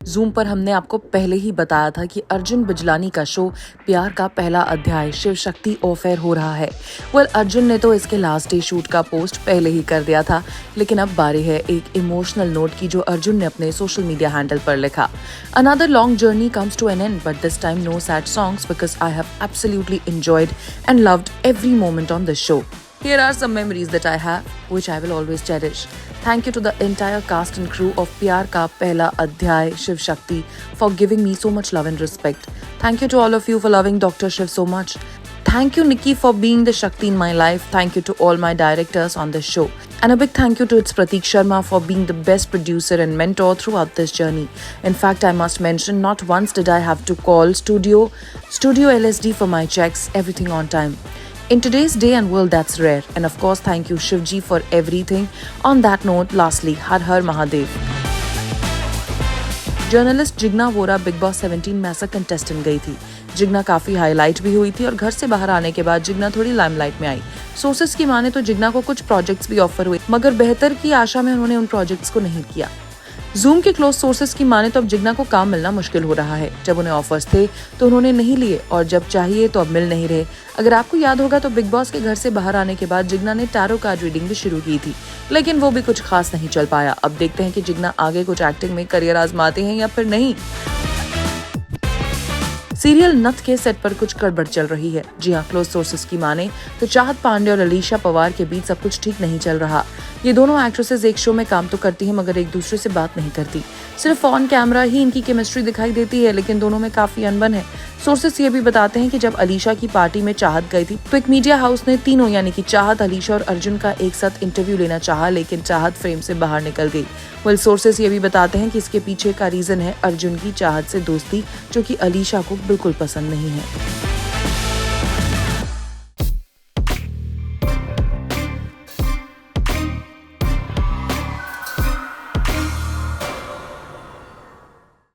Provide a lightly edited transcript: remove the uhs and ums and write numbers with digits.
Zoom पर हमने आपको पहले ही बताया था कि अर्जुन बिजलानी का शो प्यार का पहला अध्याय शिव शक्ति ऑफ एयर हो रहा है। अर्जुन ने तो इसके लास्ट डे शूट का पोस्ट पहले ही कर दिया था, लेकिन अब बारी है एक इमोशनल नोट की जो अर्जुन ने अपने सोशल मीडिया हैंडल पर लिखा। Another long journey comes to an end, but this time no sad songs because I have absolutely enjoyed and loved every moment on this show. Here are some memories that I have, which I will always cherish. Thank you to the entire cast and crew of प्यार का पहला अध्याय Shiv Shakti for giving me so much love and respect. Thank you to all of you for loving Dr. Shiv so much. Thank you, Nikki, for being the Shakti in my life. Thank you to all my directors on this show. And a big thank you to its Pratik Sharma for being the best producer and mentor throughout this journey. In fact, I must mention, not once did I have to call Studio LSD for my checks, everything on time. In today's day and world, that's rare. And of course, thank you Shivji for everything. On that note, lastly, Har Har Mahadev. Journalist Jigna Vora big boss 17 में ऐसा contestant गई थी। जिग्ना काफी highlight भी हुई थी और घर से बाहर आने के बाद जिग्ना थोड़ी लाइमलाइट में आई। सोर्सेस की माने तो जिग्ना को कुछ प्रोजेक्ट्स भी ऑफर हुए, मगर बेहतर की आशा में उन्होंने उन प्रोजेक्ट्स को नहीं किया। जूम के क्लोज सोर्सेस की माने तो अब जिग्ना को काम मिलना मुश्किल हो रहा है। जब उन्हें ऑफर्स थे तो उन्होंने नहीं लिए और जब चाहिए तो अब मिल नहीं रहे। अगर आपको याद होगा तो बिग बॉस के घर से बाहर आने के बाद जिग्ना ने टैरो कार्ड रीडिंग भी शुरू की थी, लेकिन वो भी कुछ खास नहीं चल पाया। अब देखते हैं कि जिग्ना आगे कुछ एक्टिंग में करियर आजमाते हैं या फिर नहीं। सीरियल नथ के सेट पर कुछ गड़बड़ चल रही है। जी हाँ, क्लोज सोर्सेस की माने तो चाहत पांडे और अलीशा पवार के बीच सब कुछ ठीक नहीं चल रहा। ये दोनों एक्ट्रेसेस एक शो में काम तो करती हैं मगर एक दूसरे से बात नहीं करती। सिर्फ ऑन कैमरा ही इनकी केमिस्ट्री दिखाई देती है, लेकिन दोनों में काफी अनबन है। सोर्सेस ये भी बताते हैं कि जब अलीशा की पार्टी में चाहत गई थी तो एक मीडिया हाउस ने तीनों यानी कि चाहत, अलीशा और अर्जुन का एक साथ इंटरव्यू लेना चाहा, लेकिन चाहत फ्रेम से बाहर निकल गई। सोर्सेस ये भी बताते हैं कि इसके पीछे का रीजन है अर्जुन की चाहत से दोस्ती, जो कि अलीशा को बिल्कुल पसंद नहीं है।